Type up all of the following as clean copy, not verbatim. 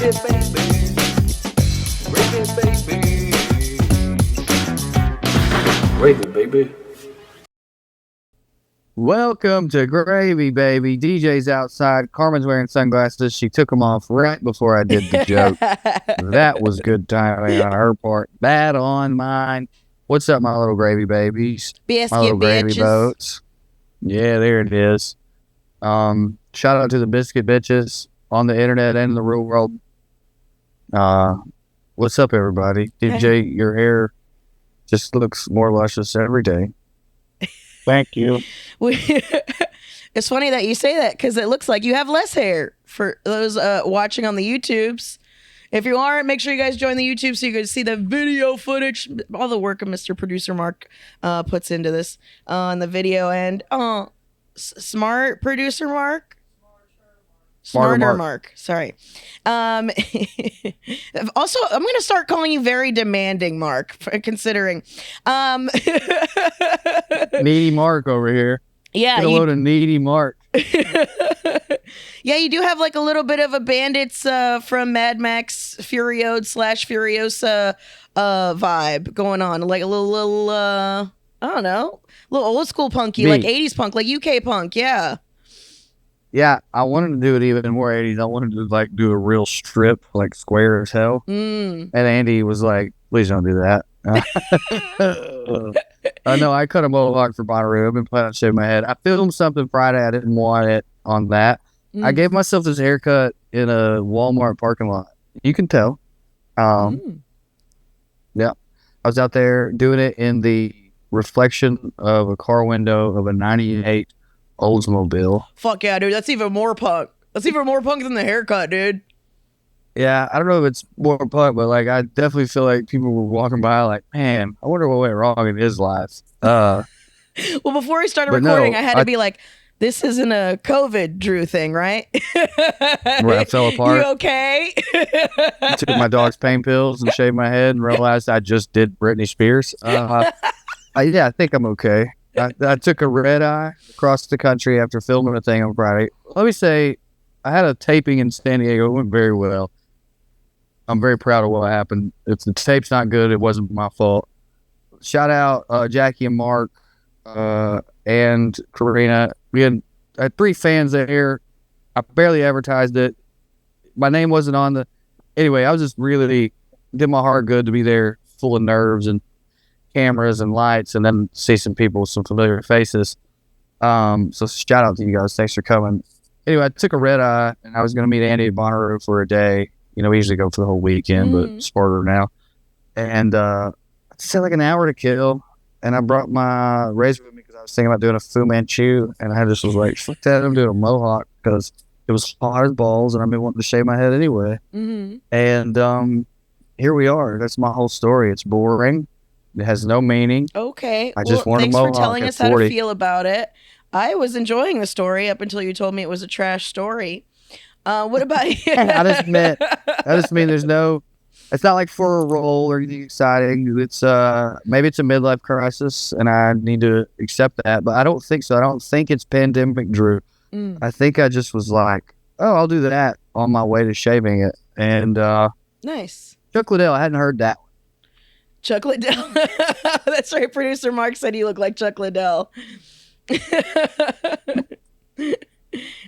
Gravy, baby. Welcome to Gravy, baby. DJ's outside. Carmen's wearing sunglasses. She took them off right before I did the joke. That was good timing on her part. Bad on mine. What's up, my little gravy babies? Biscuit My little gravy bitches. boats. Yeah, there it is. Shout out to the biscuit bitches on the internet and in the real world. What's up, everybody? DJ, your hair just looks more luscious every day. Thank you. It's funny that you say that because it looks like you have less hair. For those watching on the YouTubes, if you aren't, make sure you guys join the YouTube so you can see the video footage, all the work of Mr. Producer Mark puts into this on the video, and smart producer Mark. Smarter Mark. Sorry. Also, I'm going to start calling you very demanding, Mark, considering. Needy Mark over here. Yeah. Get a load of needy Mark. Yeah, you do have like a little bit of a Bandits from Mad Max Furiosa vibe going on. Like a little I don't know, a little old school punky, like 80s punk, like UK punk. Yeah. Yeah, I wanted to do it even more 80s. I wanted to like do a real strip, like square as hell. And Andy was like, please don't do that. I know I cut a mohawk for bonnaroo. I've been planning on shaving my head. I filmed something Friday. I didn't want it on that. I gave myself this haircut in a Walmart parking lot. You can tell. Yeah. I was out there doing it in the reflection of a car window of a 98 Oldsmobile. Fuck yeah, dude. That's even more punk. That's even more punk than the haircut, dude. Yeah, I don't know if it's more punk, but like I definitely feel like people were walking by like, man, I wonder what went wrong in his life. Well, before I started recording, I had to be like, this isn't a COVID Drew thing, right? Where I fell apart. You okay? I took my dog's pain pills and shaved my head and realized I just did Britney Spears. Yeah, I think I'm okay. I took a red eye across the country after filming a thing on Friday. Let me say, I had a taping in San Diego. It went very well. I'm very proud of what happened. If the tape's not good, it wasn't my fault. Shout out Jackie and Mark and Karina. We had 3 fans there. I barely advertised it. My name wasn't on the... Anyway, I was just really... did my heart good to be there, full of nerves and cameras and lights, and then see some people with some familiar faces. So shout out to you guys. Thanks for coming. Anyway, I took a red eye, and I was going to meet Andy at Bonnaroo for a day. You know, we usually go for the whole weekend, but it's harder now. And I just had like an hour to kill, and I brought my razor with me because I was thinking about doing a Fu Manchu, and I just was like, fuck that, I'm doing a mohawk because it was hot as balls, and I've been wanting to shave my head anyway. And here we are. That's my whole story. It's boring. It has no meaning. Okay. I just wanted a thanks mohawk for telling us 40. how to feel about it. I was enjoying the story up until you told me it was a trash story. What about you? I just mean there's no, it's not like for a role or anything exciting. It's maybe it's a midlife crisis and I need to accept that, but I don't think so. I don't think it's pandemic Drew. I think I just was like, oh, I'll do that on my way to shaving it. And nice. Chuck Liddell, I hadn't heard that one. Chuck Liddell. That's right. Producer Mark said you look like Chuck Liddell. I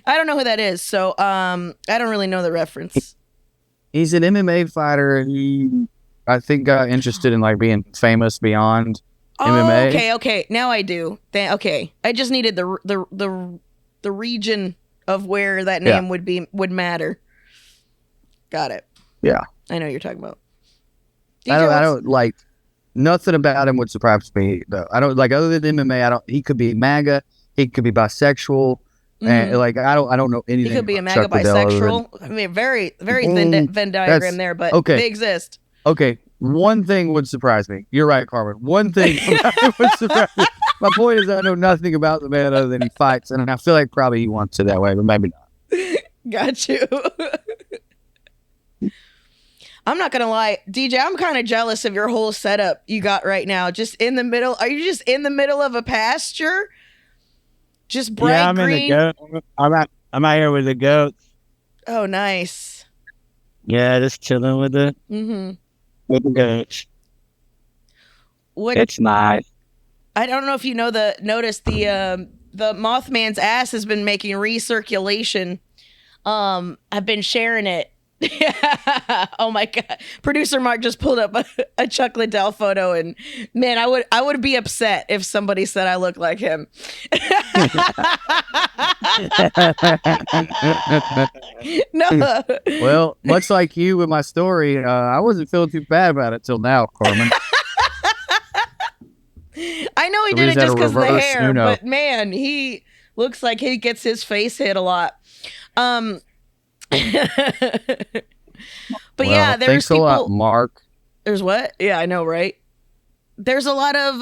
don't know who that is, so I don't really know the reference. He's an MMA fighter, and he, I think, got interested in like being famous beyond MMA. Okay. Now I do. Okay, I just needed the region of where that name would matter. Got it. Yeah, I know what you're talking about. I don't like nothing about him would surprise me though. I don't like other than MMA. He could be MAGA. He could be bisexual. And like I don't know anything. He could be a MAGA bisexual. I mean, very Venn diagram there, but they exist. Okay, one thing would surprise me. You're right, Carmen. One thing would surprise me. My point is, I know nothing about the man other than he fights, and I feel like probably he wants it that way, but maybe not. Got you. I'm not gonna lie, DJ, I'm kind of jealous of your whole setup you got right now. Just in the middle. Are you just in the middle of a pasture? Just bright I'm green. In the goat. I'm out here with the goats. Oh, nice. Yeah, just chilling with the goats. What It's nice. I don't know if you know noticed the Mothman's ass has been making recirculation. I've been sharing it. Oh my god. Producer Mark just pulled up a Chuck Liddell photo, and man, I would be upset if somebody said I look like him. No. Well, much like you with my story, I wasn't feeling too bad about it till now, Carmen. I know he So we did it just had just a because of the reverse hair, Uno. but man, he looks like he gets his face hit a lot. But Well, yeah, there's thanks a people. lot, Mark. There's what? Yeah, I know, right? There's a lot of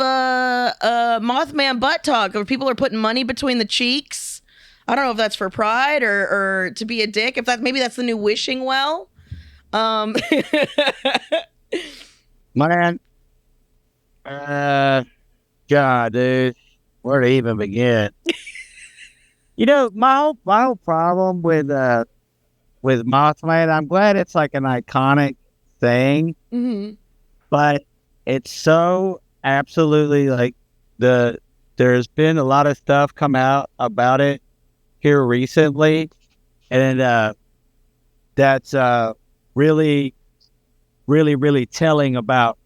Mothman butt talk where people are putting money between the cheeks. I don't know if that's for pride or to be a dick. If that maybe that's the new wishing well. Man, God, dude, where to even begin? You know, my whole problem with Mothman, I'm glad it's like an iconic thing, Mhm. but it's so absolutely like there's been a lot of stuff come out about it here recently, and that's really, really, really telling about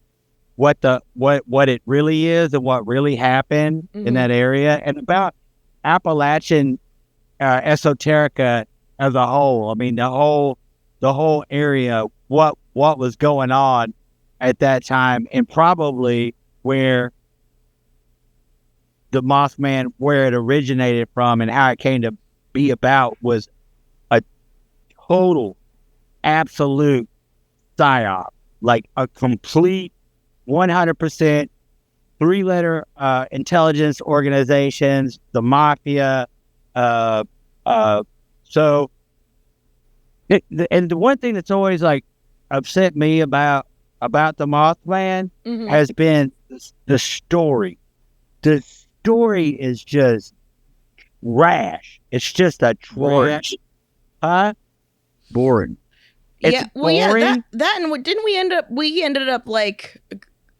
what it really is and what really happened in that area, and about Appalachian esoterica as a whole. I mean, the whole area, what was going on at that time, and probably where the Mothman, where it originated from and how it came to be about, was a total, absolute psyop, like a complete 100% three-letter intelligence organizations, the mafia. So, and the one thing that's always like upset me about the Mothman has been the story. The story is just trash. It's just a trash. Boring. It's Yeah, well, boring. yeah, that and what didn't we ended up like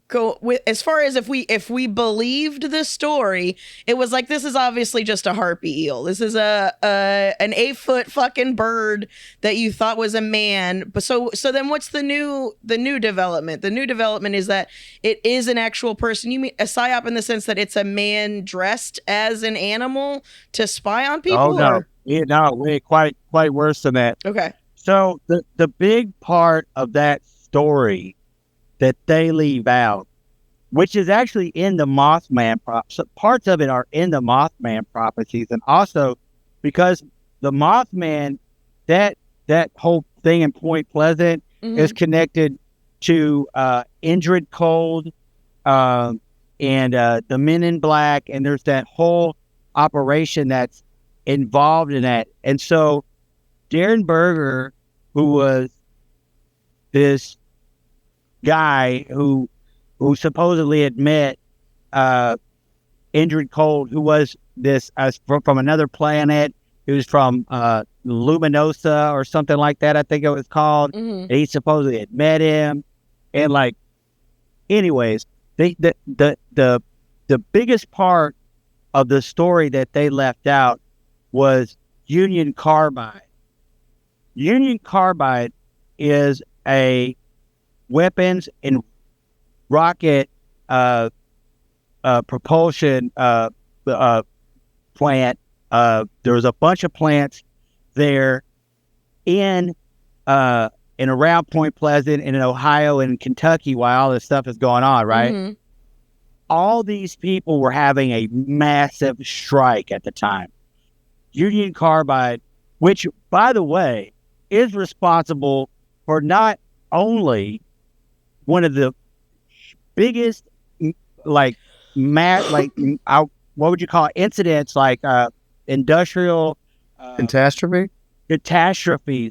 go with as far as if we believed the story, it was like, this is obviously just a harpy eel. This is an 8-foot fucking bird that you thought was a man. But so then what's the new development? The new development is that it is an actual person. You mean a psyop in the sense that it's a man dressed as an animal to spy on people? Oh no, or? wait, quite worse than that. Okay. So the big part of that story that they leave out, which is actually in the Mothman parts of it are in the Mothman prophecies, and also because the Mothman, that whole thing in Point Pleasant is connected to Indrid Cold and the Men in Black, and there's that whole operation that's involved in that. And so Darren Berger, who was this guy who supposedly had met Indrid Cold, who was this from another planet. He was from Luminosa or something like that, I think it was called. And he supposedly had met him. And like, anyways, the biggest part of the story that they left out was Union Carbide. Union Carbide is a weapons and rocket propulsion plant. There was a bunch of plants there in around Point Pleasant and in Ohio and Kentucky while all this stuff is going on, right? All these people were having a massive strike at the time. Union Carbide, which, by the way, is responsible for not only one of the biggest, like, what would you call it? Incidents, like industrial catastrophes,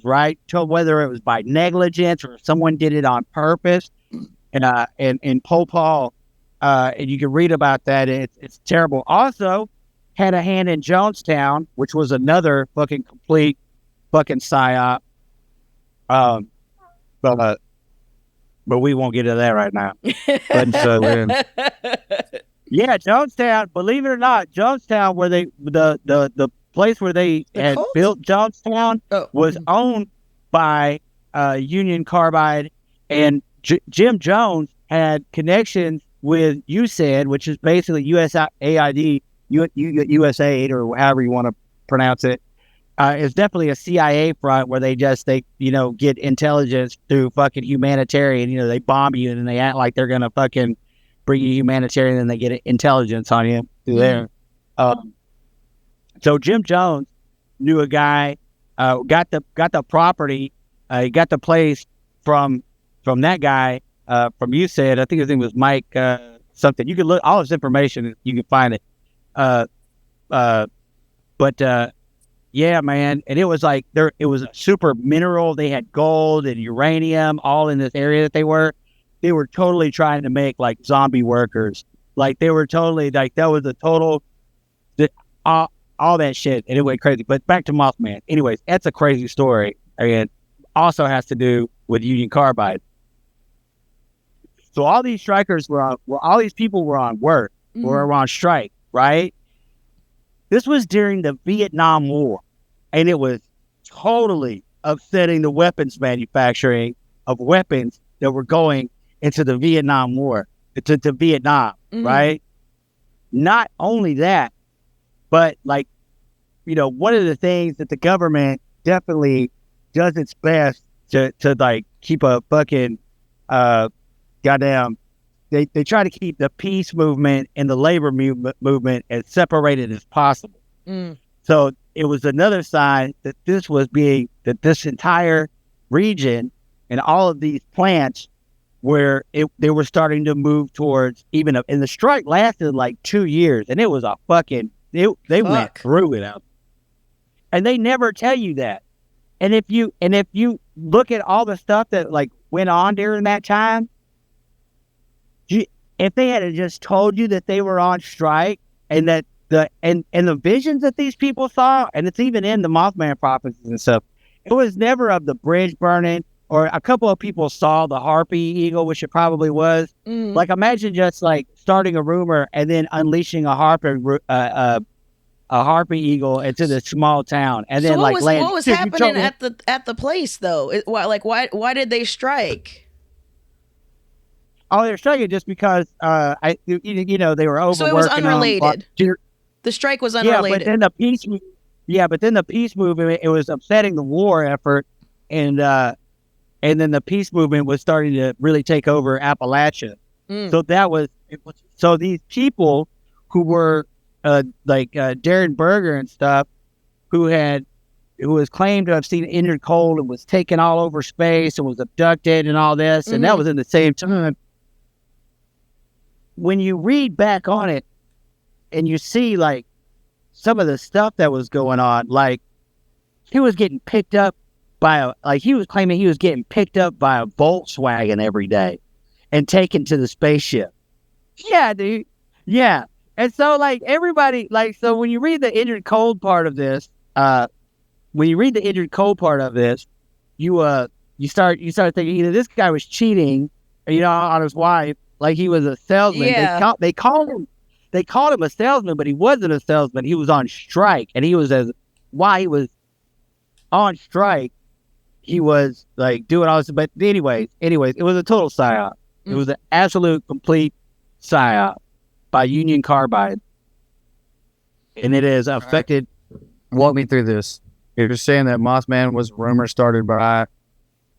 right? So whether it was by negligence or someone did it on purpose, and in Popal, and you can read about that. It's terrible. Also, had a hand in Jonestown, which was another fucking complete fucking psyop. but we won't get into that right now. But Yeah, Jonestown. Believe it or not, Jonestown, where the place where they had cult? built Jonestown Oh. was owned by Union Carbide, and Jim Jones had connections with USAID, which is basically USAID, USAID, or however you want to pronounce it. It's definitely a CIA front where they get intelligence through fucking humanitarian. They bomb you and then they act like they're gonna fucking bring you humanitarian, and they get intelligence on you through there. So Jim Jones knew a guy, got the property, he got the place from that guy from USAID. I think his name was Mike something. You can look all his information, you can find it. But yeah, man, and it was like it was a super mineral. They had gold and uranium all in this area that they were totally trying to make like zombie workers. Like they were totally like that was a total all that shit, and it went crazy. But back to Mothman. Anyways, that's a crazy story, and also has to do with Union Carbide. So all these strikers all these people were on work, were on strike, right? This was during the Vietnam War, and it was totally upsetting the weapons manufacturing of weapons that were going into the Vietnam War, to Vietnam, right? Not only that, but like, one of the things that the government definitely does its best to like keep a fucking goddamn. They try to keep the peace movement and the labor movement as separated as possible. So it was another sign that this entire region and all of these plants where they were starting to move towards and the strike lasted like 2 years, and it was a fucking, they went through it out. And they never tell you that. And if you look at all the stuff that like went on during that time, if they had just told you that they were on strike and that the visions that these people saw, and it's even in the Mothman prophecies and stuff, it was never of the bridge burning, or a couple of people saw the harpy eagle, which it probably was. Like imagine just like starting a rumor and then unleashing a harpy eagle into this small town, and then what land. Was happening at the place though? Why did they strike? Oh, they're striking just because they were overworking. So it was unrelated. The strike was unrelated. But then the peace movement, it was upsetting the war effort, and then the peace movement was starting to really take over Appalachia. So so these people who were like Darren Berger and stuff, who was claimed to have seen Entered Cold and was taken all over space and was abducted and all this, and that was in the same time. When you read back on it and you see like some of the stuff that was going on, like he was getting picked up he was claiming he was getting picked up by a Volkswagen every day and taken to the spaceship. Yeah, dude. Yeah. And so like everybody, like, so when you read the Entered Cold part of this, you start thinking either this guy was cheating, on his wife, like he was a salesman. Yeah. They called him a salesman, but he wasn't a salesman. He was on strike, and while he was on strike, he was like doing all this. But anyways, it was a total psyop. It was an absolute complete psyop by Union Carbide, and it has affected. Walk me through this. You're saying that Mothman was a rumor started by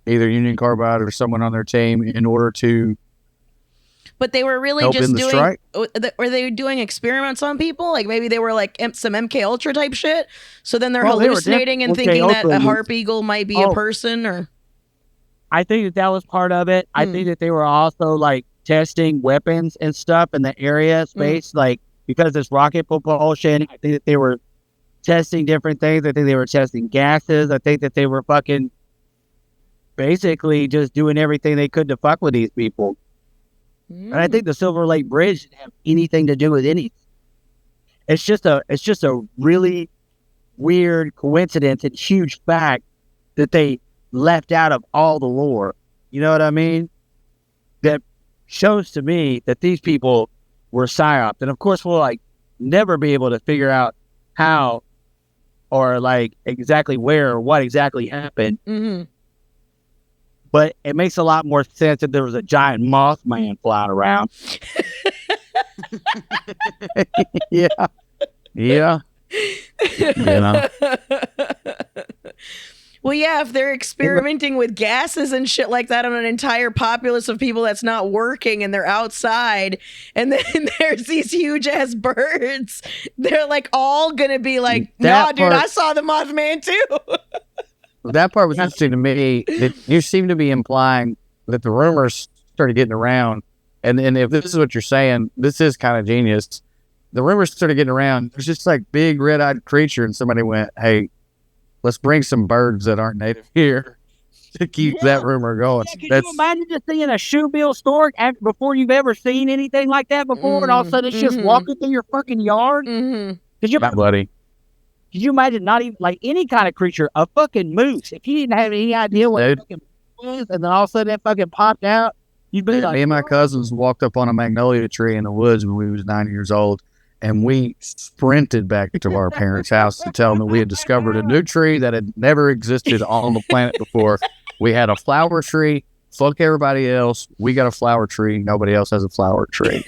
either Union Carbide or someone on their team in order to. But they were really just doing. Strike? Were they doing experiments on people? Like maybe they were like some MK Ultra type shit. So then they're hallucinating and thinking that a harp eagle might be a person, or. I think that was part of it. I think that they were also like testing weapons and stuff in the area space, like because there's rocket propulsion. I think that they were testing different things. I think they were testing gases. I think that they were fucking basically just doing everything they could to fuck with these people. And I think the Silver Lake Bridge didn't have anything to do with anything. It's just a really weird coincidence and huge fact that they left out of all the lore. You know what I mean? That shows to me that these people were psyoped. And of course, we'll like never be able to figure out how or like exactly where or what exactly happened. Mm-hmm. But it makes a lot more sense that there was a giant Mothman flying around. Yeah. Yeah. You know. Well, yeah, if they're experimenting with gases and shit like that on an entire populace of people that's not working and they're outside, and then there's these huge ass birds, they're like all gonna be like, nah, dude, I saw the Mothman too. That part was interesting to me. You seem to be implying that the rumors started getting around, and if this is what you're saying, this is kind of genius. The rumors started getting around. There's just like big red-eyed creature, and somebody went, "Hey, let's bring some birds that aren't native here to keep that rumor going." Yeah, can you imagine just seeing a shoebill stork before you've ever seen anything like that before, and all of a sudden it's just walking through your fucking yard? Could you, buddy? Could you imagine not even like any kind of creature, a fucking moose? If you didn't have any idea what it fucking was, and then all of a sudden it fucking popped out, you'd be like, me and my cousins walked up on a magnolia tree in the woods when we was 9 years old, and we sprinted back to our parents' house to tell them that we had discovered a new tree that had never existed on the planet before. We had a flower tree. Fuck everybody else. We got a flower tree. Nobody else has a flower tree.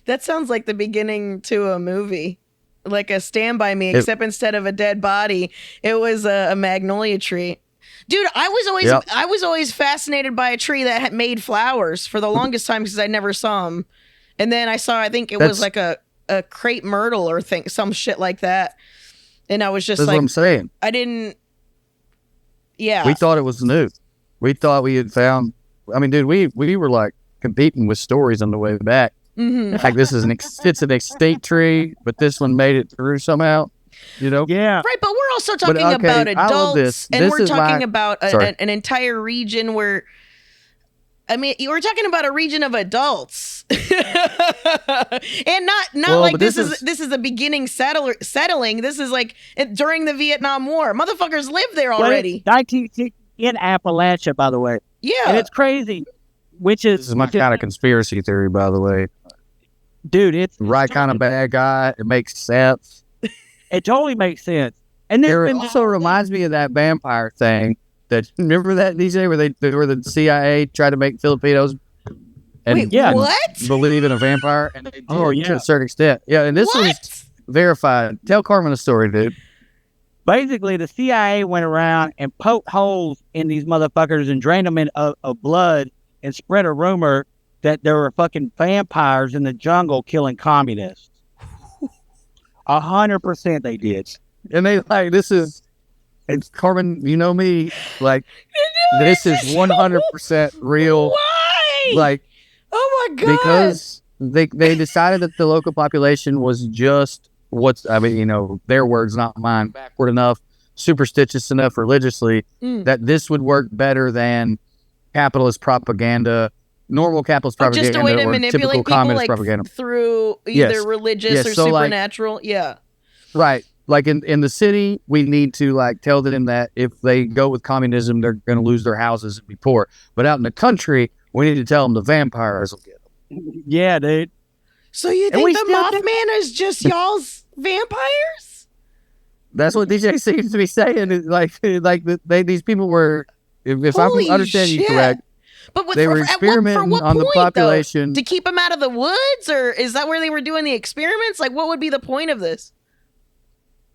That sounds like the beginning to a movie. Like a Stand By Me, except instead of a dead body, it was a magnolia tree. Dude, I was always fascinated by a tree that had made flowers for the longest time because I never saw them. And then I think it was like a crepe myrtle or some shit like that. And I was just That's like, what I'm saying. I didn't. Yeah. We thought it was new. We thought we had found. I mean, dude, we were like competing with stories on the way back. Like this is it's an extinct tree, but this one made it through somehow. You know? yeah. Right, but we're also talking about adults, and we're talking about an entire region where. I mean, you were talking about a region of adults, and not like this is the beginning settling. This is like during the Vietnam War. Motherfuckers lived there already. 1960 in Appalachia, by the way. Yeah, and it's crazy. This is my kind of conspiracy theory, by the way. Dude, it's right kind of bad guy. It makes sense. It totally makes sense. And it also reminds me of that vampire thing. That remember that DJ where the CIA tried to make Filipinos and believe in a vampire, and they did to a certain extent. Yeah, and this was verified. Tell Carmen a story, dude. Basically, the CIA went around and poked holes in these motherfuckers and drained them of blood and spread a rumor that there were fucking vampires in the jungle killing communists. 100% they did. And they like, this is, it's Carmen, you know me, like, this is 100% real. Why? Like, oh my God. Because they decided that the local population was just their words, not mine, backward enough, superstitious enough religiously that this would work better than capitalist propaganda, normal capitalist propaganda, just a way to or manipulate typical people communist propaganda through either religious or supernatural. Right. Like in the city, we need to like tell them that if they go with communism, they're going to lose their houses and be poor. But out in the country, we need to tell them the vampires will get them. Yeah, dude. So you think the Mothman is just y'all's vampires? That's what DJ seems to be saying. These people were, if I'm understanding you correct, but they were experimenting on the population to keep them out of the woods, or is that where they were doing the experiments? Like, what would be the point of this?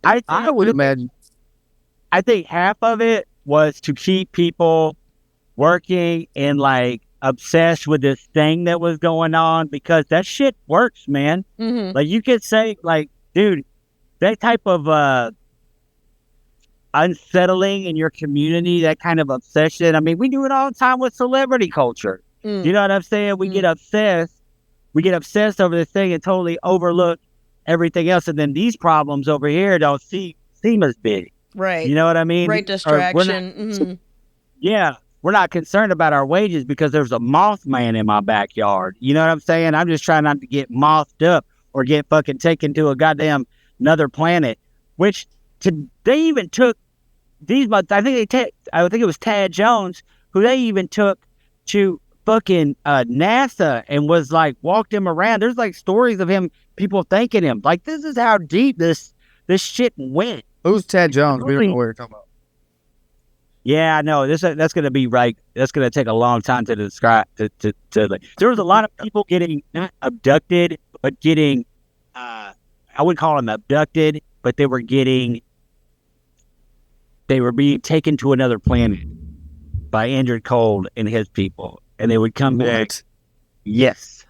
I would imagine. I think half of it was to keep people working and like obsessed with this thing that was going on, because that shit works, man. Mm-hmm. Like you could say, like, dude, that type of unsettling in your community, that kind of obsession. I mean, we do it all the time with celebrity culture. You know what I'm saying? We get obsessed. We get obsessed over this thing and totally overlook everything else, and then these problems over here don't seem as big. Right. You know what I mean? Right, distraction. Yeah. We're not concerned about our wages because there's a Mothman in my backyard. You know what I'm saying? I'm just trying not to get mothed up or get fucking taken to a goddamn another planet. Which they even took these. I think it was Tad Jones who they even took to fucking NASA and was like walked him around. There's like stories of him, people thanking him. Like, this is how deep this shit went. Who's Ted Jones? We don't know what you're talking about. Yeah, I know. That's gonna be right. That's gonna take a long time to describe. There was a lot of people getting not abducted, but getting I wouldn't call them abducted, but they were being taken to another planet by Andrew Cold and his people, and they would come back. Yes.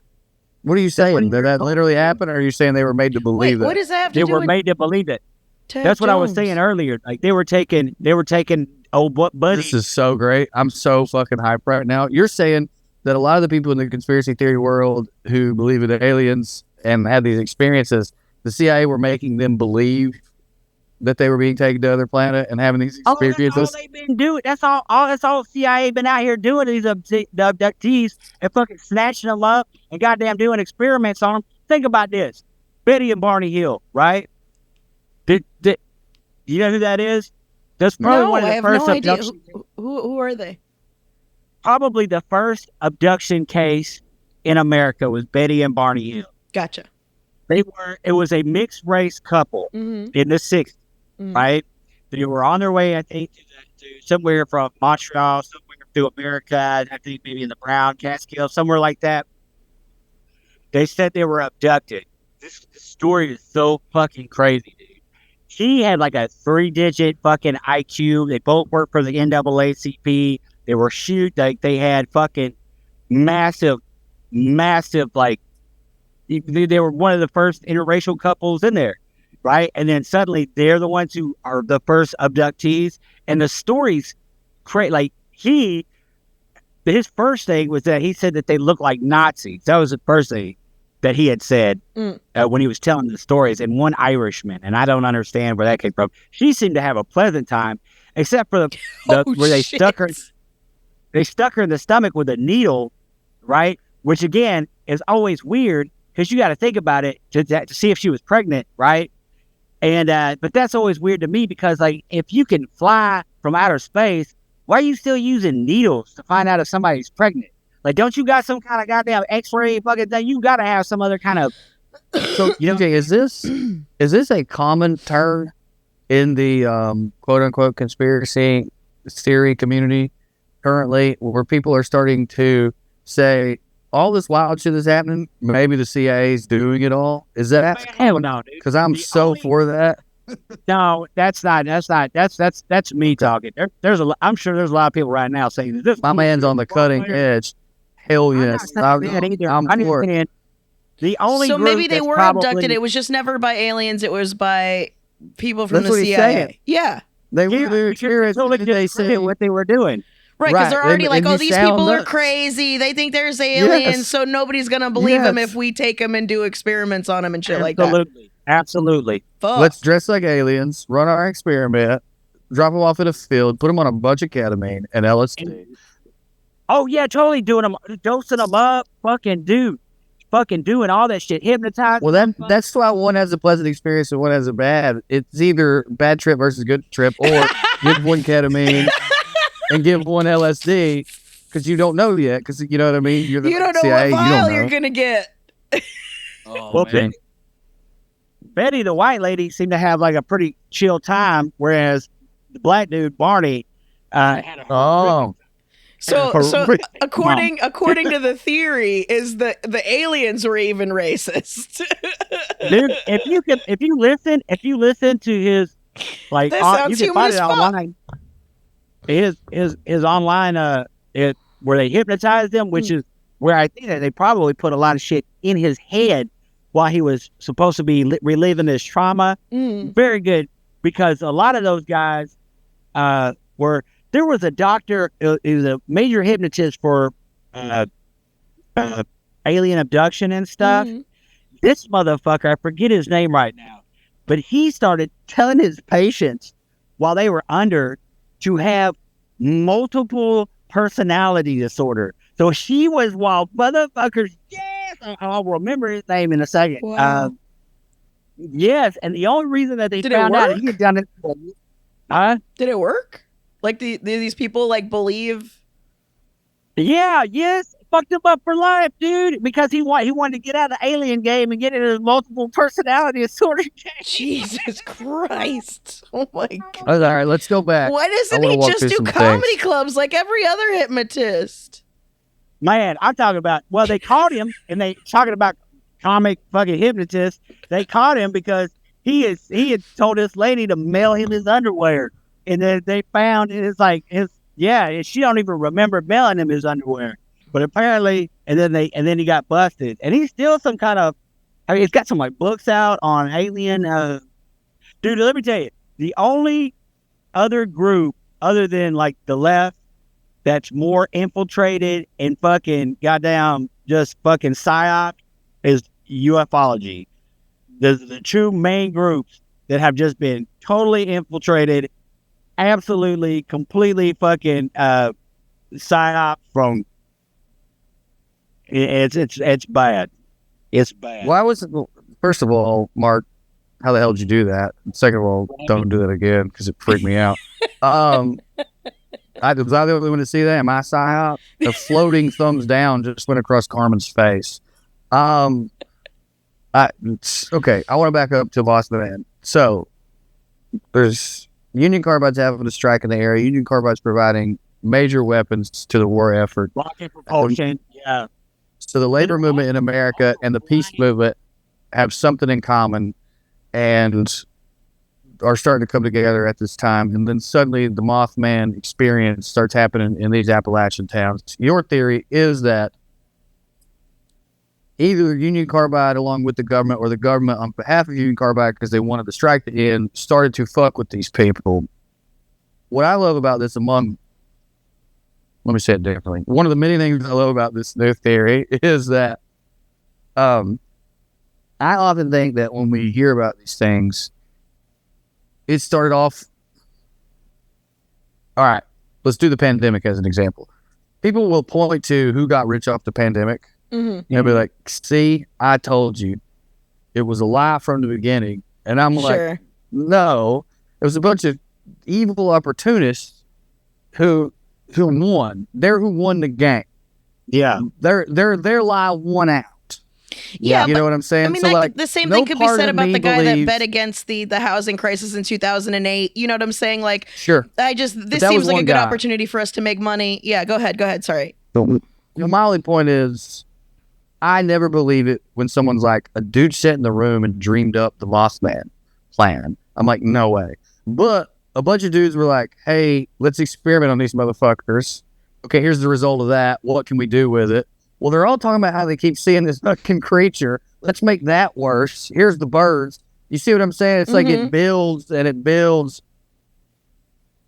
What are you saying? Did that literally happen, or are you saying they were made to believe that? What does that have to They do were with made to believe it. Ted That's what I was Jones? saying earlier. Like, they were taking old buddy. This is so great. I'm so fucking hyped right now. You're saying that a lot of the people in the conspiracy theory world who believe in aliens and have these experiences, the CIA were making them believe that they were being taken to other planet and having these experiences. That's all they've been doing. That's all CIA been out here doing, these abductees, and fucking snatching them up and goddamn doing experiments on them. Think about this. Betty and Barney Hill, right? Did you know who that is? That's probably one of the first abductions. Who are they? Probably the first abduction case in America was Betty and Barney Hill. Gotcha. It was a mixed race couple Mm-hmm. in the 60s, Mm. right? They were on their way, I think, to somewhere from Montreal, somewhere through America, I think maybe in the Brown Catskills, somewhere like that. They said they were abducted. This story is so fucking crazy, dude. She had like a 3-digit fucking IQ. They both worked for the NAACP. They were they had fucking massive, like, they were one of the first interracial couples in there, right? And then suddenly they're the ones who are the first abductees. And the stories like his first thing was that he said that they look like Nazis. That was the first thing that he had said when he was telling the stories. And one Irishman, and I don't understand where that came from. She seemed to have a pleasant time, except for where they stuck her. They stuck her in the stomach with a needle, right? Which again is always weird because you got to think about it to see if she was pregnant, right? And but that's always weird to me because, like, if you can fly from outer space, why are you still using needles to find out if somebody's pregnant? Like, don't you got some kind of goddamn X-ray fucking thing? You got to have some other kind of. So, okay, is this a common term in the quote unquote conspiracy theory community currently, where people are starting to say all this wild shit is happening? Maybe the CIA is doing it all. Is that? Hell no, dude. Because I'm for that. No, that's me talking. I'm sure there's a lot of people right now saying this. My man's on the cutting edge. Hell yes, I'm for it. The only So maybe they were probably abducted. It was just never by aliens. It was by people from That's the what he's CIA. saying. Yeah. They were curious. They say what they were doing. Right, because they're already like, and oh, you these sound people are nuts. crazy. They think there's aliens, Yes. so nobody's going to believe them Yes. if we take them and do experiments on them and shit like that. Absolutely. Fuck. Let's dress like aliens, run our experiment, drop them off in a field, put them on a bunch of ketamine and LSD. Oh yeah, totally dosing them up, fucking doing all that shit, hypnotizing. Well, that's why one has a pleasant experience and one has a bad. It's either bad trip versus good trip, or give one ketamine and give one LSD because you don't know yet. Because you know what I mean. you don't know CIA, what vial you you're going to get. Oh, man. Betty, the white lady, seemed to have like a pretty chill time, whereas the black dude Barney had a Oh, So horrific according to the theory, is the aliens were even racist. dude. If you listen to his like, That you sounds can human find as it fuck. online. His online where they hypnotize them, which is where I think that they probably put a lot of shit in his head while he was supposed to be reliving his trauma. Very good, because a lot of those guys were. There was a doctor, he was a major hypnotist for alien abduction and stuff. This motherfucker, I forget his name right now, but he started telling his patients while they were under to have multiple personality disorder. So she was, while motherfuckers, yes, I'll remember his name in a second. Wow. Yes, and the only reason that they Did it found out work? he had done it, Did it work? Like these people like believe Yeah, yes, fucked him up for life, dude, because he wanted to get out of the alien game and get into the multiple personality disorder game. Jesus Christ. Oh my God. All right, let's go back. Why I doesn't wanna he walk just through do some comedy things. clubs like every other hypnotist? Man, I'm talking about. Well, they caught him, and they talking about comic fucking hypnotist. They caught him because he had told this lady to mail him his underwear, and then they found it's like and she don't even remember mailing him his underwear, but apparently, and then he got busted, and he's still some kind of. I mean, he's got some like books out on alien. Dude, let me tell you, the only other group other than like the left that's more infiltrated and fucking goddamn just fucking psyop is ufology. The two main groups that have just been totally infiltrated, absolutely, completely fucking psyop from. It's bad. It's bad. Why was it? First of all, Mark, how the hell did you do that? And second of all, don't do that again because it freaked me out. Was I the only one to see that? Am I psyop? The floating thumbs down just went across Carmen's face. Okay, I want to back up to Mothman. So there's Union Carbide's having a strike in the area. Union Carbide's providing major weapons to the war effort. Rocket propulsion, yeah. So the labor movement in America and the peace movement have something in common and are starting to come together at this time. And then suddenly the Mothman experience starts happening in these Appalachian towns. Your theory is that either Union Carbide along with the government or the government on behalf of Union Carbide because they wanted to strike the end started to fuck with these people. What I love about this let me say it differently. One of the many things I love about this new theory is that I often think that when we hear about these things, it started off. All right, let's do the pandemic as an example. People will point to who got rich off the pandemic. Mm-hmm. Be like, see, I told you. It was a lie from the beginning. And I'm like, no, it was a bunch of evil opportunists who won. They're who won the game. Yeah. Their lie won out. Yeah, you know what I'm saying? I mean, so the same thing could be said about the guy that bet against the housing crisis in 2008. You know what I'm saying? Like, sure. This seems like a good opportunity for us to make money. Yeah, go ahead. Sorry. My only point is, I never believe it when someone's like, a dude sat in the room and dreamed up the Mothman plan. I'm like, no way. But a bunch of dudes were like, hey, let's experiment on these motherfuckers. Okay, here's the result of that. What can we do with it? Well, they're all talking about how they keep seeing this fucking creature. Let's make that worse. Here's the birds. You see what I'm saying? It's like it builds and it builds.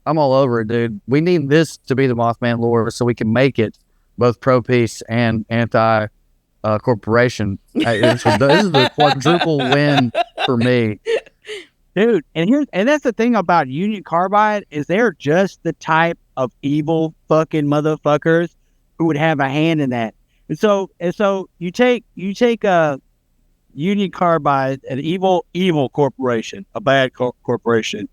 I'm all over it, dude. We need this to be the Mothman lore so we can make it both pro-peace and anti-corporation. This is the quadruple win for me. Dude, and that's the thing about Union Carbide is they're just the type of evil fucking motherfuckers who would have a hand in that. And so you take Union Carbide, an evil corporation, a bad corporation.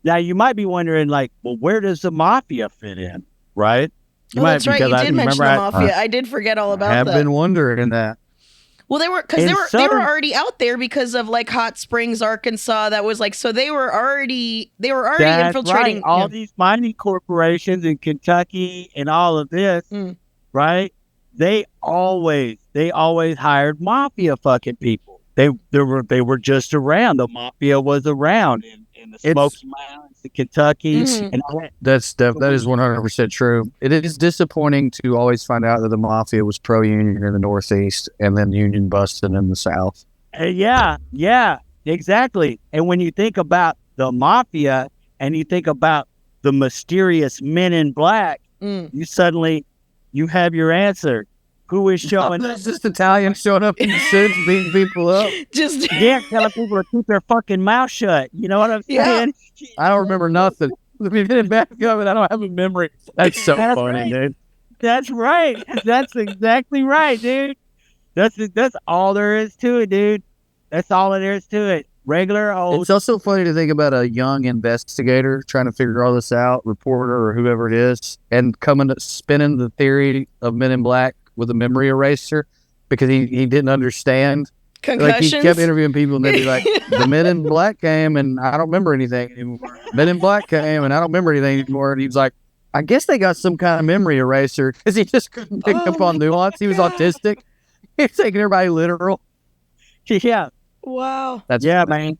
Now you might be wondering, like, well, where does the mafia fit in, right? That's right. You did mention the mafia. I did forget all about that. I have been wondering that. Well, they were already out there because of like Hot Springs, Arkansas. That was like, so they were already infiltrating right. All these mining corporations in Kentucky and all of this, right? They always hired mafia fucking people. They were just around. The mafia was around in the Smoky Mountains, in Kentucky, and all that. That is 100% true. It is disappointing to always find out that the mafia was pro-union in the Northeast and then union busted in the South. Yeah, exactly. And when you think about the mafia and you think about the mysterious men in black, you have your answer. Who is showing up? Just Italians showing up in suits, beating people up. Telling people to keep their fucking mouth shut. You know what I'm saying? I don't remember nothing. Let me get back of it. I don't have a memory. That's so funny, right. Dude. That's right. That's exactly right, dude. That's all there is to it, dude. That's all there is to it. regular old. It's also funny to think about a young investigator trying to figure all this out, reporter or whoever it is, and spinning the theory of Men in Black with a memory eraser because he didn't understand. Concussions. Like he kept interviewing people and they'd be like, the Men in Black came and I don't remember anything anymore. Men in Black came and I don't remember anything anymore. And he was like, I guess they got some kind of memory eraser because he just couldn't pick up on nuance. He was autistic. He was taking everybody literal. Yeah. Wow. Man.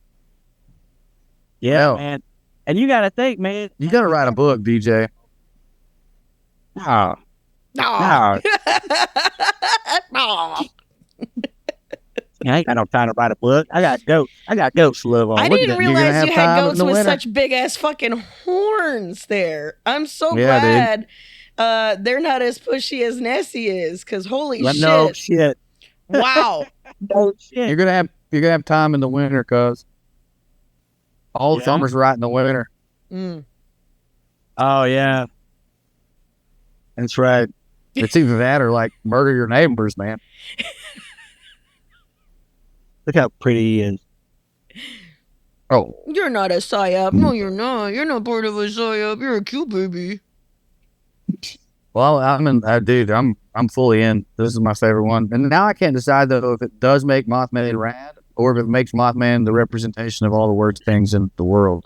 Yeah, No. man. And you got to think, man. You got to write a book, DJ. No. No. I ain't got no time to write a book. I got goats. To live on. I What, didn't you're gonna realize have you had time in goats the with winter? such big ass fucking horns there. I'm so Yeah, glad they're not as pushy as Nessie is, because holy shit. No shit. Wow. No shit. You're gonna have time in the winter, cuz all the Yeah. summer's right in the winter. Mm. Oh, yeah. That's right. It's either that or like murder your neighbors, man. Look how pretty he is. Oh, You're not a psyop. No, you're not. You're not part of a psyop. You're a cute baby. well, I'm fully in. This is my favorite one, and now I can't decide though if it does make Mothman rad or if it makes Mothman the representation of all the worst things in the world.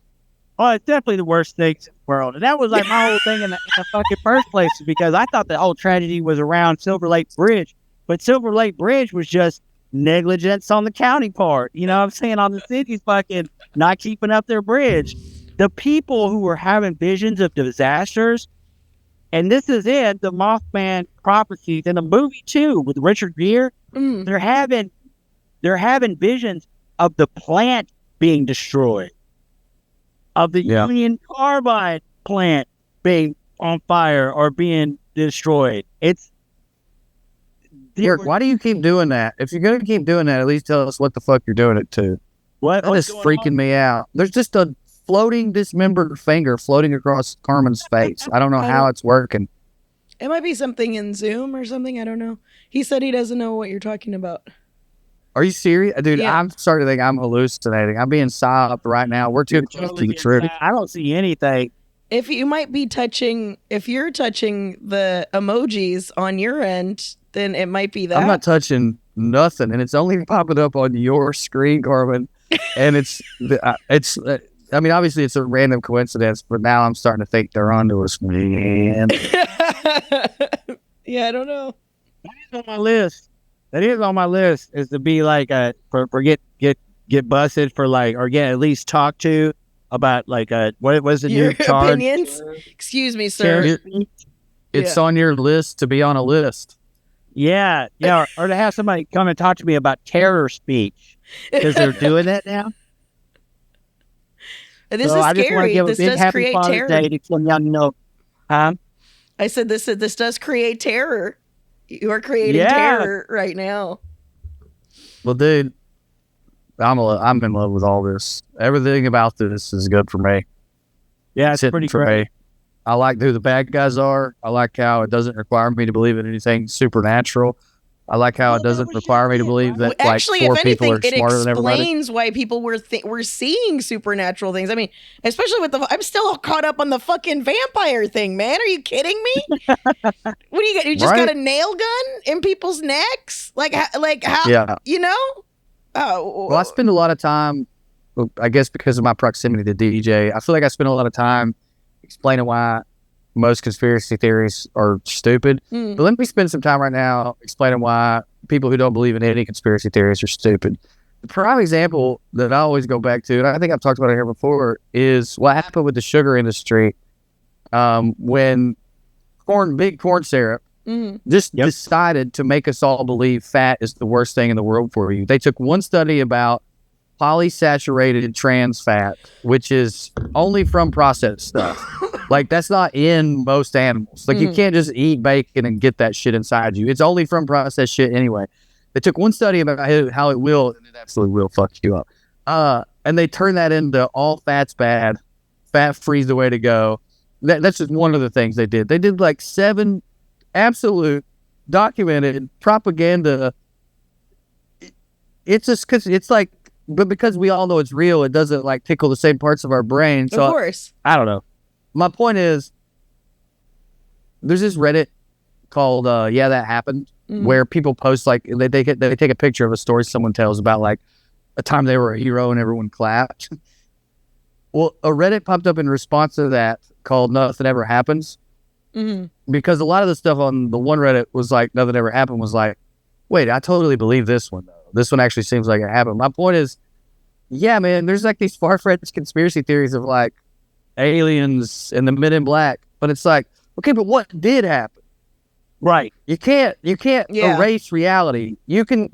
Oh, it's definitely the worst things in the world. And that was like my whole thing in the fucking first place, because I thought the whole tragedy was around Silver Lake Bridge. But Silver Lake Bridge was just negligence on the county part. You know what I'm saying? On the city's fucking not keeping up their bridge. The people who were having visions of disasters, and this is in the Mothman prophecies in the movie too with Richard Gere. Mm. They're having visions of the plant being destroyed, of the Yeah. Union Carbide plant being on fire or being destroyed. It's Eric, why do you keep doing that? If you're gonna keep doing that, at least tell us what the fuck you're doing it to. That what's is going freaking on? me out. There's just a floating dismembered finger floating across Carmen's face. I don't know how it's working. It might be something in Zoom or something. I don't know. He said he doesn't know what you're talking about. Are you serious, dude? Yeah. I'm starting to think I'm hallucinating. I'm being psyoped right now. We're too close to the truth. I don't see anything. If you might be touching, if you're touching the emojis on your end, then it might be that. I'm not touching nothing, and it's only popping up on your screen, Carmen. And I mean, obviously it's a random coincidence, but now I'm starting to think they're onto us, man. Yeah, I don't know. That is on my list. That is on my list, is to be like for get busted for like, or get at least talked to about like what was the Your new charge? opinions? Excuse me, sir. It's Yeah. on your list to be on a list. Yeah, or to have somebody come and talk to me about terror speech, because they're doing that now. This So is I just want to scary. give a This big does happy create Father's terror. Day to some young, I said this does create terror. You are creating Yeah. terror right now. Well, dude, I'm in love with all this. Everything about this is good for me. Yeah, it's Hitting pretty for great. me. I like who the bad guys are. I like how it doesn't require me to believe in anything supernatural. I like how Well, it that doesn't was require me to just it, believe that like Actually, four if people anything, are it smarter than everybody. explains why people were seeing supernatural things. I mean, especially with I'm still caught up on the fucking vampire thing, man. Are you kidding me? What do you got? You just Right. got a nail gun in people's necks? Like how? Yeah. You know? Oh, Well, I spend a lot of time, I guess because of my proximity to DJ, I feel like I spend a lot of time explaining why most conspiracy theories are stupid. Mm. But let me spend some time right now explaining why people who don't believe in any conspiracy theories are stupid. The prime example that I always go back to, and I think I've talked about it here before, is what happened with the sugar industry when big corn syrup Mhm. just decided to make us all believe fat is the worst thing in the world for you. They took one study about polysaturated trans fat, which is only from processed stuff. Like, that's not in most animals. Like, you can't just eat bacon and get that shit inside you. It's only from processed shit anyway. They took one study about how it will, and it absolutely will fuck you up. And they turned that into all fat's bad. Fat free's the way to go. That's just one of the things they did. They did like 7 absolute documented propaganda. It's just because it's like but because we all know it's real, it doesn't like tickle the same parts of our brain. So Of course. I don't know. My point is, there's this Reddit called "Yeah, That Happened," where people post like they take a picture of a story someone tells about like a time they were a hero and everyone clapped. Well, a Reddit popped up in response to that called "Nothing Ever Happens," because a lot of the stuff on the one Reddit was like "Nothing Ever Happened" was like, wait, I totally believe this one though. This one actually seems like it happened. My point is, yeah, man, there's like these far-fetched conspiracy theories of like aliens and the Men in Black, but it's like, okay, but what did happen? Right. You can't erase reality. You can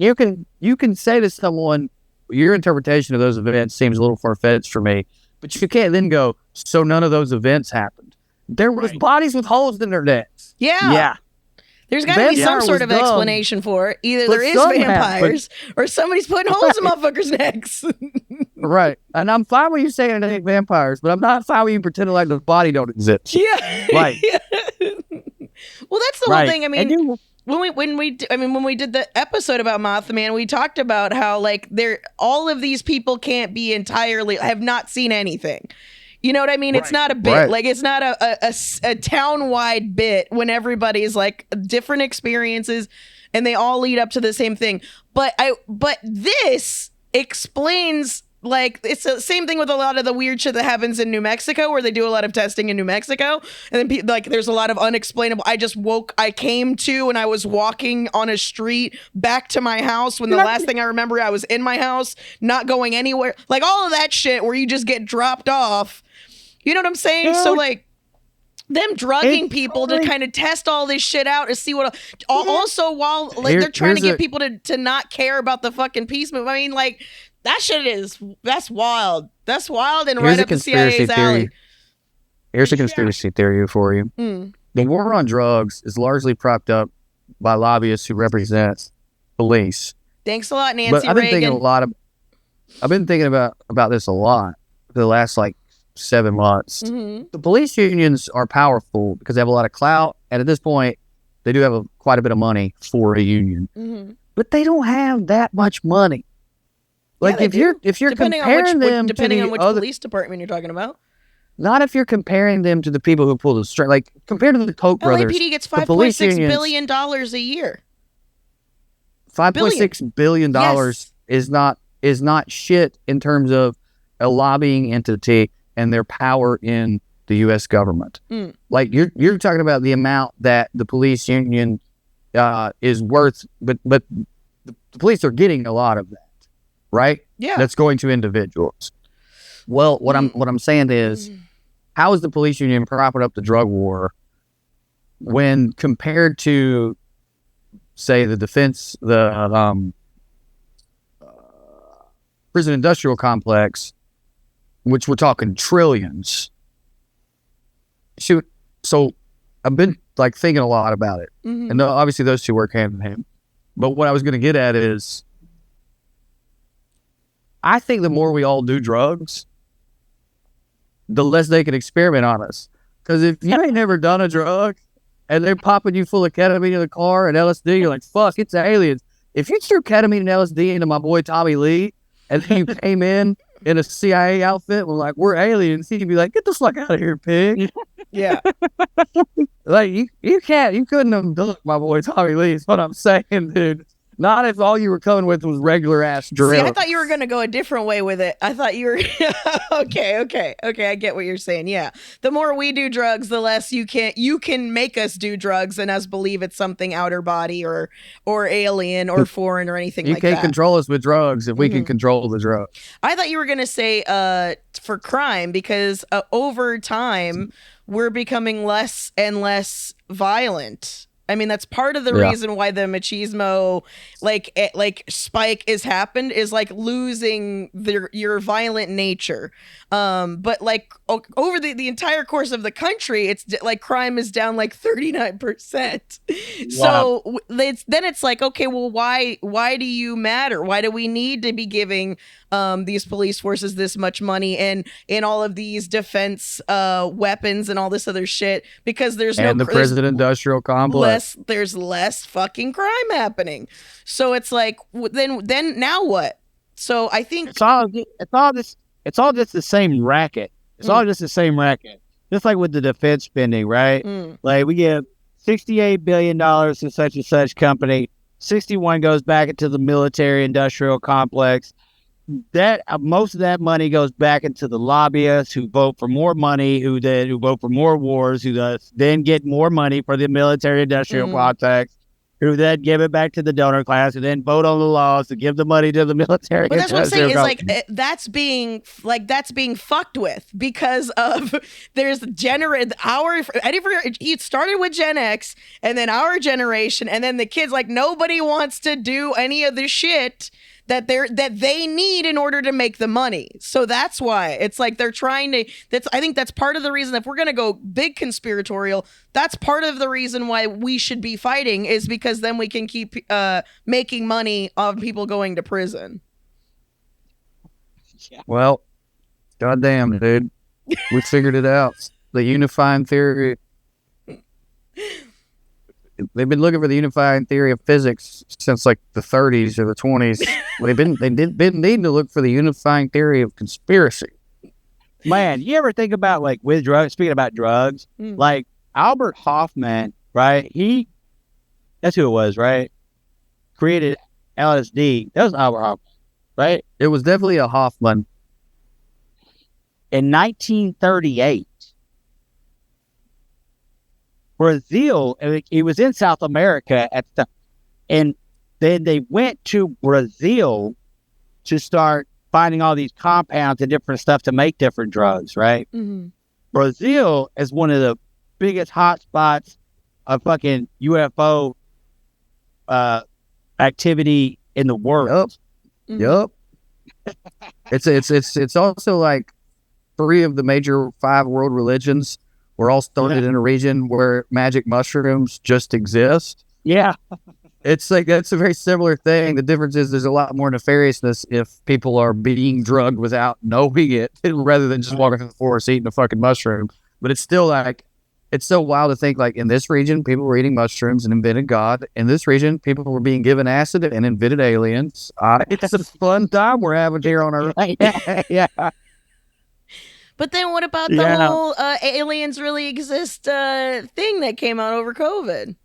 say to someone, your interpretation of those events seems a little far-fetched for me, but you can't then go, so none of those events happened. There was bodies with holes in their necks. Yeah. There's got to be some sort of explanation for it. Either there is vampires or somebody's putting holes in motherfuckers' necks. Right. And I'm fine with you saying it ain't vampires, but I'm not fine with you pretending like the body don't exist. Yeah. Right. Well, that's the whole thing. I mean, when we did the episode about Mothman, we talked about how like all of these people can't be entirely have not seen anything. You know what I mean? Right. It's not a bit. Right. Like it's not a town-wide bit when everybody's like different experiences and they all lead up to the same thing. But this explains, like, it's the same thing with a lot of the weird shit that happens in New Mexico, where they do a lot of testing in New Mexico. And then like there's a lot of unexplainable. I came to and I was walking on a street back to my house when the last thing I remember I was in my house, not going anywhere. Like all of that shit where you just get dropped off. You know what I'm saying? Yeah. So like them drugging people to kind of test all this shit out to see what also while like they're trying to get people to not care about the fucking peace movement. I mean, like that shit that's wild. That's wild and right up the CIA's alley. Here's a conspiracy theory for you. The war on drugs is largely propped up by lobbyists who represent police. Thanks a lot, Nancy but I've been Reagan. I've been thinking about this a lot for the last like 7 months. The police unions are powerful because they have a lot of clout, and at this point they do have quite a bit of money for a union, but they don't have that much money. Like if you're comparing them depending to on which police department you're talking about, not if you're comparing them to the people who pull the string. Like compared to the Koch brothers, LAPD gets $5.6 billion a year. $5.6 billion is not shit in terms of a lobbying entity and their power in the U.S. government. Like you're talking about the amount that the police union is worth, but the police are getting a lot of that, right? Yeah, that's going to individuals. Well, what I'm saying is, how is the police union propping up the drug war when compared to, say, the defense, the prison industrial complex, which we're talking trillions. Shoot, so I've been like thinking a lot about it, and obviously those two work hand in hand. But what I was going to get at is, I think the more we all do drugs, the less they can experiment on us. Because if you ain't never done a drug and they're popping you full of ketamine in the car and LSD, you're like, fuck, it's aliens. If you threw ketamine and LSD into my boy Tommy Lee, and then you came in a CIA outfit, we're aliens, he'd be like, get the fuck out of here, pig. Yeah. Like, you couldn't have done my boy Tommy Lee, is what I'm saying, dude. Not if all you were coming with was regular ass drill. See, I thought you were going to go a different way with it. I thought you were okay. I get what you're saying. Yeah, the more we do drugs, the less you can make us do drugs and us believe it's something outer body or alien or foreign or anything like that. You can't control us with drugs if we can control the drug. I thought you were going to say for crime, because over time we're becoming less and less violent. I mean, that's part of the reason why the machismo like spike is happened, is like losing your violent nature. But like over the entire course of the country, it's like crime is down like 39%. Wow. So it's like, okay, well, why do you matter? Why do we need to be giving these police forces this much money and in all of these defense weapons and all this other shit? Because there's the prison industrial complex. There's less fucking crime happening. So it's like, then now what? So I think It's all just the same racket. It's all just the same racket. Just like with the defense spending, right? Like we give $68 billion to such and such company. 61 goes back into the military industrial complex. That most of that money goes back into the lobbyists who vote for more money, who vote for more wars, who then get more money for the military industrial complex, who then give it back to the donor class, and then vote on the laws to give the money to the military. But that's what I'm saying is like that's being fucked with because of there's it started with Gen X and then our generation and then the kids, like nobody wants to do any of the shit that they need in order to make the money. So that's why it's like they're trying to. I think that's part of the reason. If we're gonna go big conspiratorial, that's part of the reason why we should be fighting is because then we can keep making money on people going to prison. Well, goddamn, dude, we figured it out. The unifying theory. They've been looking for the unifying theory of physics since like the 30s or the 20s. They've been needing to look for the unifying theory of conspiracy. Man, you ever think about like with drugs? Speaking about drugs, like Albert Hoffman, right? That's who it was, right? Created LSD. That was Albert Hoffman, right? It was definitely a Hoffman. In 1938. Brazil, it was in South America at the time, and then they went to Brazil to start finding all these compounds and different stuff to make different drugs, right? Brazil is one of the biggest hotspots of fucking UFO activity in the world. Yup. It's also like 3 of the major 5 world religions were all started in a region where magic mushrooms just exist. Yeah. It's like, that's a very similar thing. The difference is there's a lot more nefariousness if people are being drugged without knowing it, rather than just walking through the forest eating a fucking mushroom. But it's still like, it's so wild to think like in this region, people were eating mushrooms and invented God. In this region, people were being given acid and invented aliens. It's a fun time we're having here on Earth. Yeah. But then what about the whole aliens really exist thing that came out over COVID?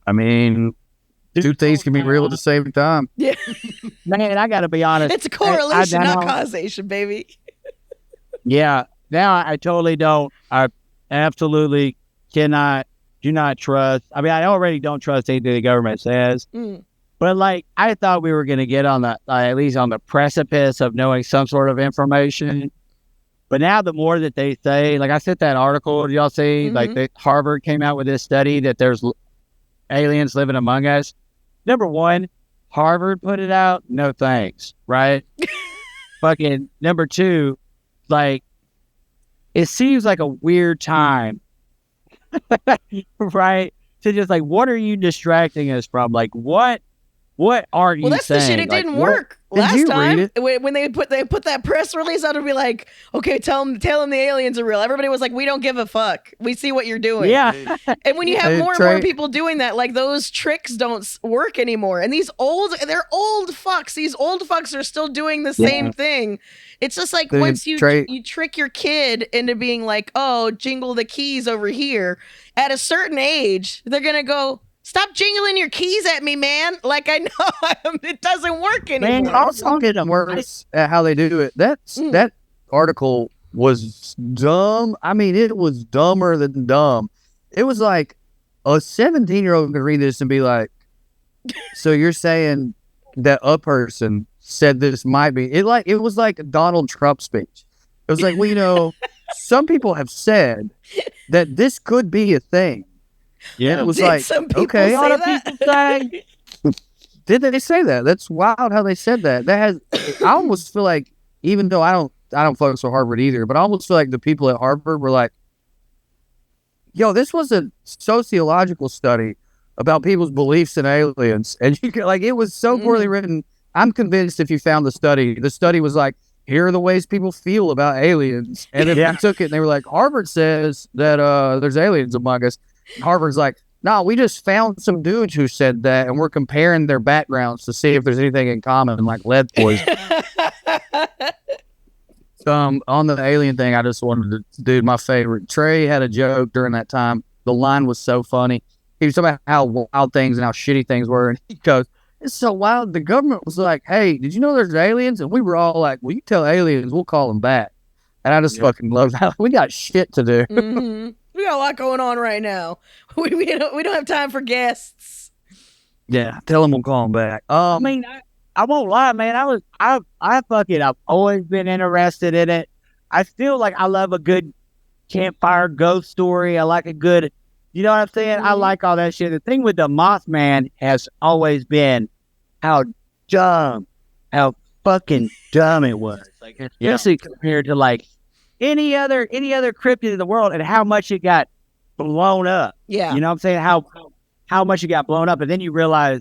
I mean, 2 things can be real at the same time. Yeah. Man, I got to be honest. It's a correlation, not causation, baby. Yeah. Now I totally don't. I absolutely do not trust. I mean, I already don't trust anything the government says. But like, I thought we were going to get on the, at least on the precipice of knowing some sort of information. But now the more that they say, like I sent that article, did y'all see? Like Harvard came out with this study that there's aliens living among us. Number one, Harvard put it out. No thanks, right? Fucking number 2, like it seems like a weird time, right? To just like, what are you distracting us from? Like what are you saying? Well, that's the shit. It didn't work last time when they put that press release out and be like, okay, tell them the aliens are real. Everybody was like, we don't give a fuck. We see what you're doing. Yeah. And when you have more and more people doing that, like those tricks don't work anymore. And they're old fucks. These old fucks are still doing the same thing. It's just like once you trick your kid into being like, oh, jingle the keys over here. At a certain age, they're going to go, stop jingling your keys at me, man. Like, I know it doesn't work anymore. Man, also getting worse at how they do it. That article was dumb. I mean, it was dumber than dumb. It was like a 17-year-old could read this and be like, so you're saying that a person said this might be it was like a Donald Trump speech. It was like, well, you know, some people have said that this could be a thing. Yeah, it was like, okay, a lot of people say. Did they say that? That's wild how they said that. I almost feel like, even though I don't focus on Harvard either, but I almost feel like the people at Harvard were like, yo, this was a sociological study about people's beliefs in aliens, and you could, like, it was so poorly written. I'm convinced if you found the study was like, here are the ways people feel about aliens, and then they took it and they were like, Harvard says that there's aliens among us. Harvard's like, No, we just found some dudes who said that, and we're comparing their backgrounds to see if there's anything in common, like lead poison. On the alien thing, I just wanted to, dude, my favorite. Trey had a joke during that time. The line was so funny. He was talking about how wild things and how shitty things were, and he goes, "It's so wild." The government was like, "Hey, did you know there's aliens?" And we were all like, "Well, you tell aliens, we'll call them back." And I just fucking love that. We got shit to do. Mm-hmm. We got a lot going on right now. We don't have time for guests. Yeah, tell them we'll call them back. I mean, I won't lie, man. I've always been interested in it. I feel like I love a good campfire ghost story. I like a good, you know what I'm saying? I like all that shit. The thing with the Mothman has always been how fucking dumb it was. Like, especially compared to like any other cryptid in the world, and how much it got blown up. Yeah. You know what I'm saying? How much it got blown up, and then you realize,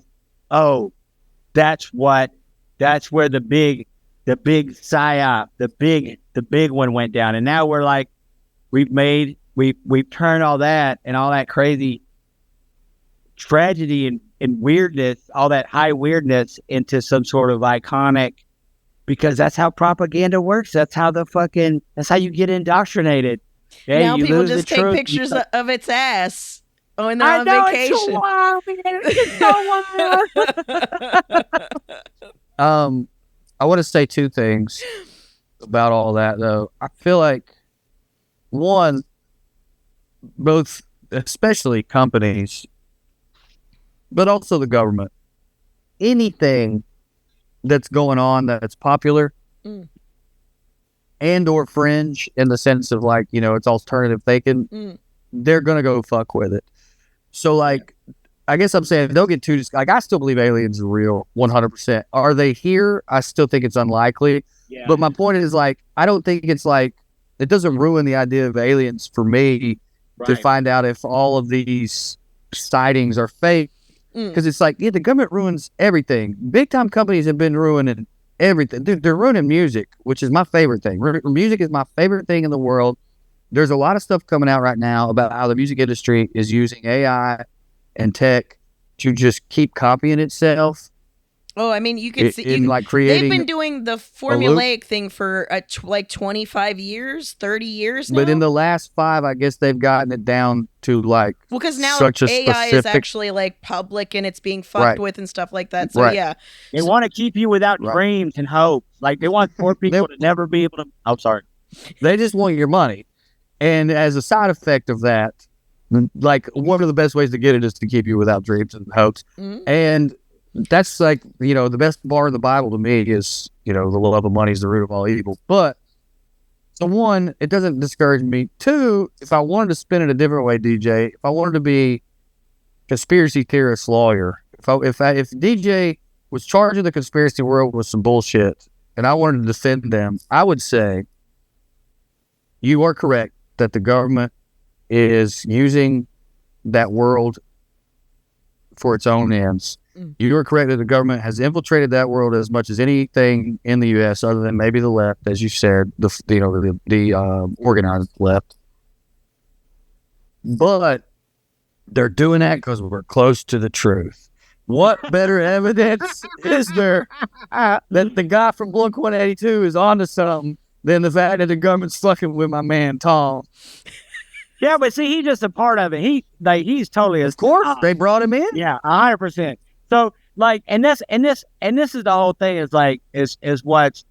oh, that's where the big psyop, the big one went down. And now we're like, we've turned all that and all that crazy tragedy and weirdness, all that high weirdness, into some sort of iconic, because that's how propaganda works. That's how you get indoctrinated. Hey, now people just take truth. pictures of its ass when they're on vacation. It's so wild, man. It's so wild. I want to say two things about all that, though. I feel like, one, both, especially companies, but also the government, anything that's going on that's popular and or fringe, in the sense of like, it's alternative thinking, they're going to go fuck with it. So like, I guess I'm saying, don't get too, like, I still believe aliens are real, 100%. Are they here? I still think it's unlikely. Yeah. But my point is, like, I don't think it's like, it doesn't ruin the idea of aliens for me to find out if all of these sightings are fake. Because it's like, the government ruins everything. Big time companies have been ruining everything. Dude, they're ruining music, which is my favorite thing. Music is my favorite thing in the world. There's a lot of stuff coming out right now about how the music industry is using AI and tech to just keep copying itself. Oh, I mean, you can see, like, creating. They've been doing the formulaic thing for like 25 years, 30 years now. But in the last 5, I guess they've gotten it down to like, well, because now such a AI specific, is actually like public and it's being fucked with and stuff like that. So yeah, they want to keep you without dreams and hopes. Like, they want poor people to never be able to. I'm sorry. They just want your money, and as a side effect of that, like, one of the best ways to get it is to keep you without dreams and hopes. And that's like, the best part of the Bible to me is, the love of money is the root of all evil. But, so one, it doesn't discourage me. Two, if I wanted to spin it a different way, DJ, if I wanted to be conspiracy theorist lawyer, if DJ was charging the conspiracy world with some bullshit and I wanted to defend them, I would say, you are correct that the government is using that world for its own ends. You are correct that the government has infiltrated that world as much as anything in the U.S., other than maybe the left, as you said, the organized left. But they're doing that because we're close to the truth. What better evidence is there that the guy from Blink-182 is onto something than the fact that the government's fucking with my man Tom? Yeah, but see, he's just a part of it. He's totally, of course, they brought him in. Yeah, 100%. So, like, and this is the whole thing. Is like, is what's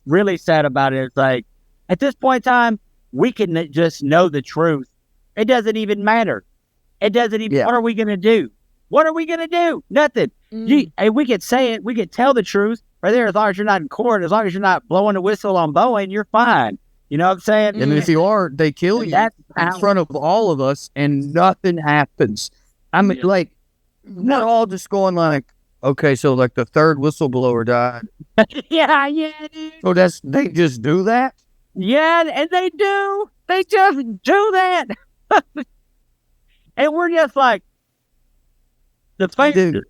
really sad about it. It's like, at this point in time, we can just know the truth. It doesn't even matter. It doesn't even. Yeah. What are we gonna do? What are we gonna do? Nothing. We could say it. We could tell the truth right there. As long as you're not in court, as long as you're not blowing the whistle on Boeing, you're fine. You know what I'm saying? And if you are, they kill you in front of all of us, and nothing happens. I mean, like, not all just going like, okay, so like the third whistleblower died. yeah, dude. So they just do that? Yeah, and they do. They just do that. And we're just like, the thing.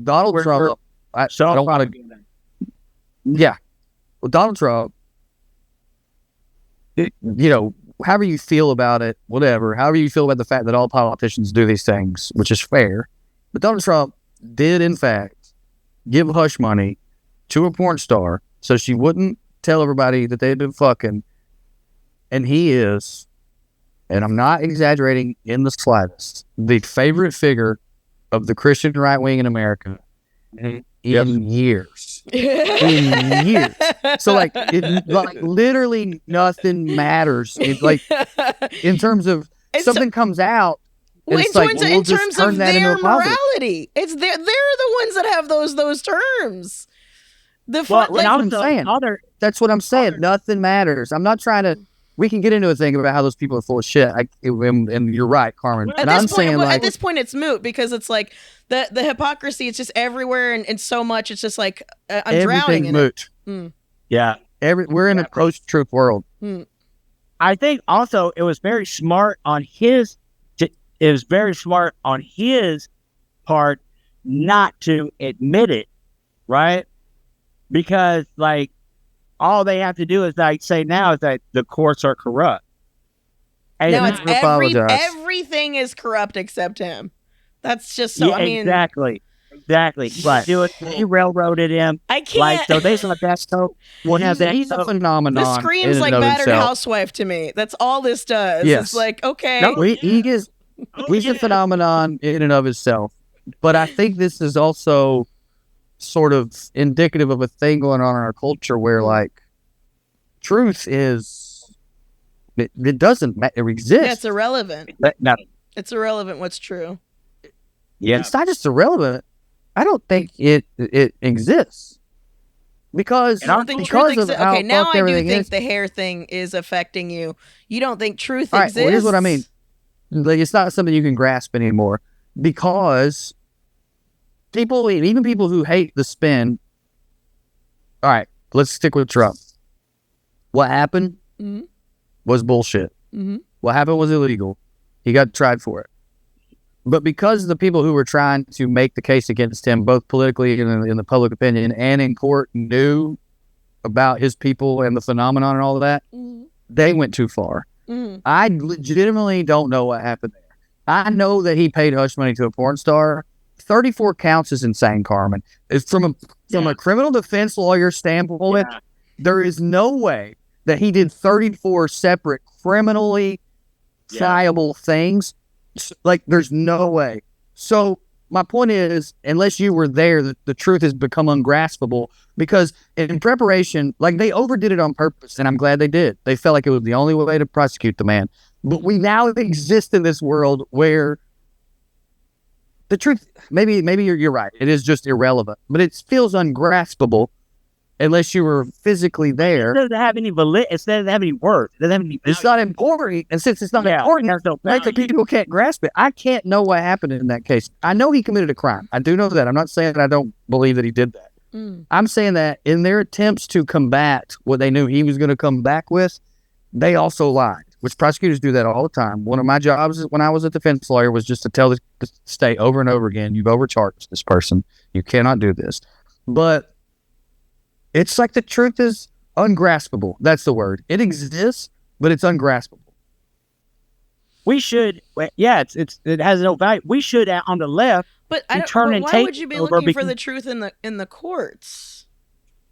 Donald Trump. I don't want to. Yeah. Well, Donald Trump, however you feel about it, whatever, however you feel about the fact that all politicians do these things, which is fair, but Donald Trump did, in fact, give hush money to a porn star so she wouldn't tell everybody that they'd been fucking. And he is, and I'm not exaggerating in the slightest, the favorite figure of the Christian right wing in America in years. In years. So like literally nothing matters. It's like in terms of something comes out. Well, it's in like, we'll terms of their morality, it's they're the ones that have those terms. That's what I'm saying. That's what I'm saying. Nothing matters. I'm not trying to. We can get into a thing about how those people are full of shit. And you're right, Carmen. At this point, it's moot because it's like the hypocrisy. It's just everywhere and so much. It's just like I'm drowning in moot. It. Yeah, we're in a post-truth world. I think also it was very smart on his. It was very smart on his part not to admit it, right? Because like all they have to do is like say now is that the courts are corrupt. And no, it's everything is corrupt except him. That's just so. Yeah, I mean, exactly. But he railroaded him. I can't. Like, so they thought that's so. He's a phenomenon. This screams like battered housewife to me. That's all this does. Yes. It's like okay. No, he's a phenomenon in and of itself. But I think this is also sort of indicative of a thing going on in our culture where like truth is it doesn't exist. Yeah, it's irrelevant. No. It's irrelevant what's true. Yeah, it's not just irrelevant. I don't think it exists because now I do think the hair thing is affecting you. You don't think truth exists? Well, here's what I mean. Like, it's not something you can grasp anymore because even people who hate the spin. All right, let's stick with Trump. What happened was bullshit. What happened was illegal. He got tried for it. But because the people who were trying to make the case against him, both politically and in the public opinion and in court, knew about his people and the phenomenon and all of that, they went too far. I legitimately don't know what happened there. I know that he paid hush money to a porn star. 34 counts is insane, Carmen. It's from a criminal defense lawyer standpoint, there is no way that he did 34 separate criminally triable things. Like, there's no way. So my point is, unless you were there, the truth has become ungraspable because in preparation, like they overdid it on purpose, and I'm glad they did. They felt like it was the only way to prosecute the man. But we now exist in this world where the truth, maybe you're right. It is just irrelevant, but it feels ungraspable unless you were physically there. It doesn't have any validity. It doesn't have any worth. It doesn't have any. It's not important, and since it's not important, people can't grasp it. I can't know what happened in that case. I know he committed a crime. I do know that. I'm not saying I don't believe that he did that. I'm saying that in their attempts to combat what they knew he was going to come back with, they also lied, which prosecutors do that all the time. One of my jobs when I was a defense lawyer was just to tell the state over and over again, you've overcharged this person. You cannot do this. But it's like the truth is ungraspable. That's the word. It exists, but it's ungraspable. We should, it has no value. We should, on the left, but why would you be looking for the truth in the courts?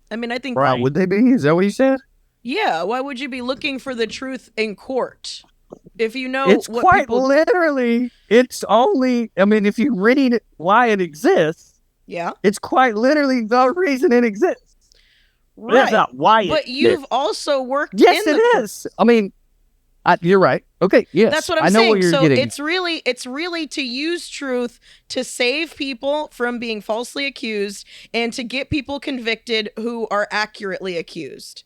I mean, I think why would they be? Is that what he said? Yeah. Why would you be looking for the truth in court if you know it's what quite literally? It's only. I mean, if you read why it exists, it's quite literally the reason it exists. Right. That's not why. But you've also worked. Yes, it is. I mean. You're right. Okay, yes. That's what I'm saying. What you're getting. It's really to use truth to save people from being falsely accused and to get people convicted who are accurately accused.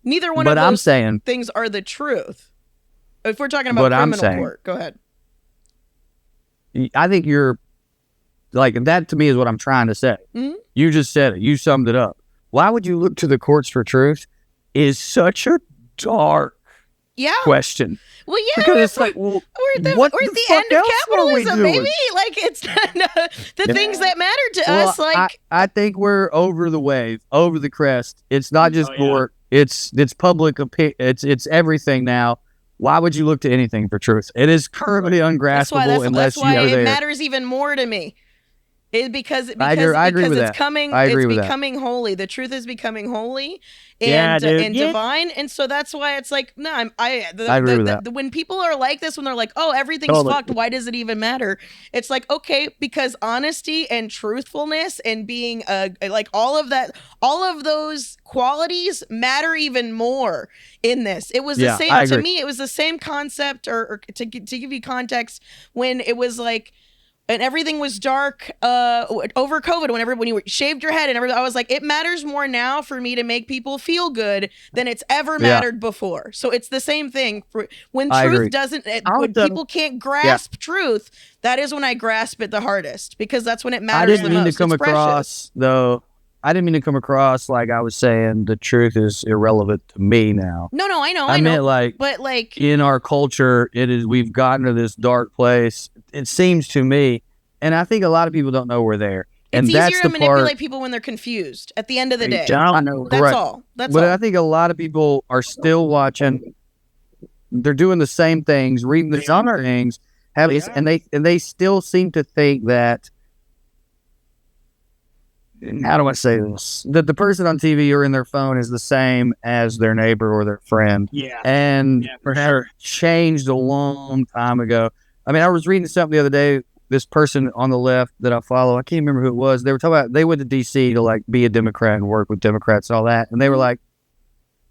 Neither one of those things are the truth. If we're talking about criminal court, go ahead. I think you're like that. To me, is what I'm trying to say. Mm-hmm. You just said it. You summed it up. Why would you look to the courts for truth? Is such a dark. Question. Well, yeah, because it's like, well, we're the end of capitalism, baby. Like it's the things that matter to us. Like I think we're over the wave, over the crest. It's not just court. It's public opinion. It's everything now. why would you look to anything for truth? It is currently ungraspable unless you are it there. matters even more to me. Because I agree with it's that. coming, I agree it's with that. becoming holy. The truth is becoming holy Yeah, and dude. and Yeah. divine, and so that's why it's like no. I agree with that. When people are like this, when they're like, "Oh, everything's Totally. fucked," why does it even matter? It's like okay, because honesty and truthfulness and being like all of those qualities matter even more in this. It was the same I to agree. me. It was the same concept, or to give you context, when it was like. And everything was dark over COVID. When you shaved your head and everything, I was like, it matters more now for me to make people feel good than it's ever mattered before. So it's the same thing. When truth doesn't, when people can't grasp truth, that is when I grasp it the hardest, because that's when it matters the most. I didn't mean to come across, though. I didn't mean to come across like I was saying the truth is irrelevant to me now. No, I know. I meant but like in our culture, we've gotten to this dark place. It seems to me, and I think a lot of people don't know we're there. It's and easier to manipulate people when they're confused. At the end of the day, I know. That's all. That's but all. I think a lot of people are still watching. They're doing the same things, reading the same things, and they still seem to think that. How do I say this? That the person on TV or in their phone is the same as their neighbor or their friend. Yeah. And for sure. Changed a long time ago. I mean, I was reading something the other day. This person on the left that I follow, I can't remember who it was. They were talking about they went to D.C. to like be a Democrat and work with Democrats and all that. And they were like,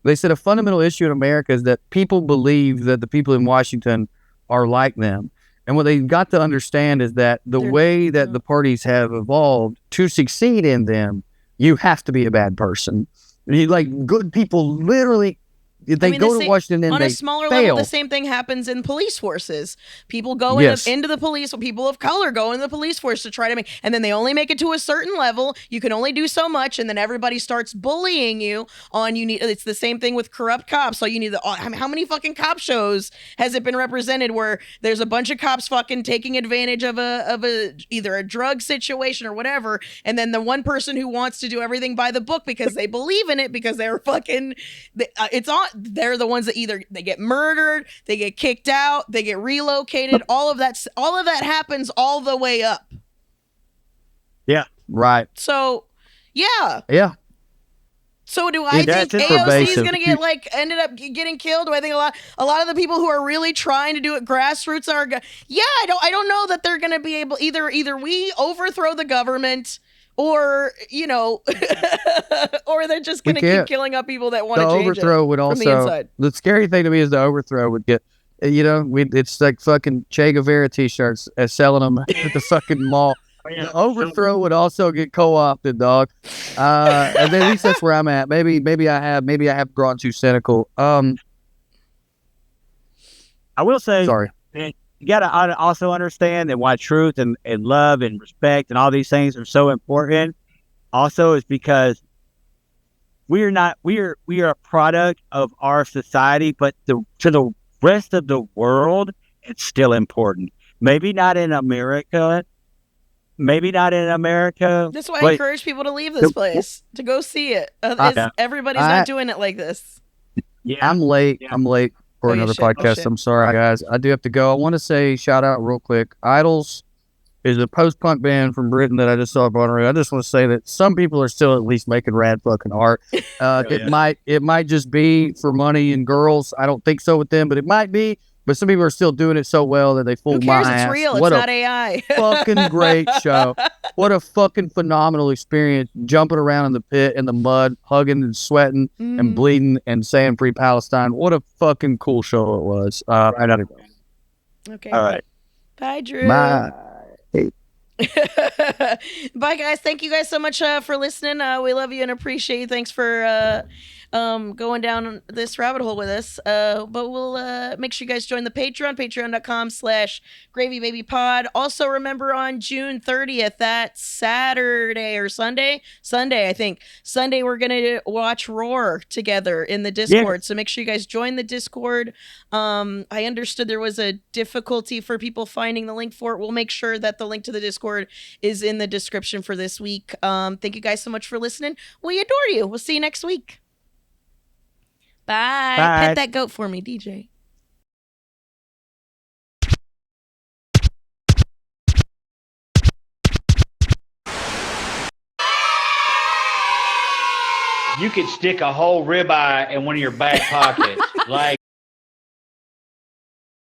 they said a fundamental issue in America is that people believe that the people in Washington are like them. And what they got to understand is that the way that the parties have evolved to succeed in them, you have to be a bad person. Like good people literally, they go to Washington and on they a smaller fail. level, the same thing happens in police forces. People go into the police, people of color go into the police force to try to make, and then they only make it to a certain level. You can only do so much, and then everybody starts bullying you on it's the same thing with corrupt cops. So you need how many fucking cop shows has it been represented where there's a bunch of cops fucking taking advantage of either a drug situation or whatever, and then the one person who wants to do everything by the book because they believe in it, because they're fucking they're the ones that either they get murdered, they get kicked out, they get relocated. All of that happens all the way up. Yeah. Right. So, yeah. Yeah. So do I think AOC pervasive. is going to get ended up getting killed? Do I think a lot of the people who are really trying to do it grassroots are? Yeah, I don't know that they're going to be able. Either we overthrow the government, or or they're just going to keep killing up people that want to change overthrow it would also, from the inside. The scary thing to me is the overthrow would get, it's like fucking Che Guevara t-shirts selling them at the fucking mall. The overthrow would also get co-opted, dog. And at least that's where I'm at. Maybe I have grown too cynical. I will say, sorry. You got to also understand that why truth and love and respect and all these things are so important. Also, is because we are a product of our society, but to the rest of the world, it's still important. Maybe not in America. That's why I encourage people to leave this place, to go see it. Everybody's not doing it like this. Yeah, I'm late. For another podcast. I'm sorry, guys. I do have to go. I want to say shout out real quick. Idols is a post-punk band from Britain that I just saw at bonnaroo. I just want to say that some people are still at least making rad fucking art. It might just be for money and girls. I don't think so with them, but it might be. But some people are still doing it so well that they fool my ass. Who cares? It's real. It's not AI. Fucking great show. What a fucking phenomenal experience. Jumping around in the pit, in the mud, hugging and sweating and bleeding and saying Free Palestine. What a fucking cool show it was. I gotta go. Okay. All right. Bye, Drew. Bye. Bye, guys. Thank you guys so much for listening. We love you and appreciate you. Thanks for going down this rabbit hole with us. But we'll make sure you guys join the Patreon, patreon.com/gravybabypod. Also, remember on June 30th, that's Saturday or Sunday, I think. Sunday, we're going to watch Roar together in the Discord. Yeah. So make sure you guys join the Discord. I understood there was a difficulty for people finding the link for it. We'll make sure that the link to the Discord is in the description for this week. Thank you guys so much for listening. We adore you. We'll see you next week. Bye. Pet that goat for me, DJ. you could stick a whole ribeye in one of your back pockets. Like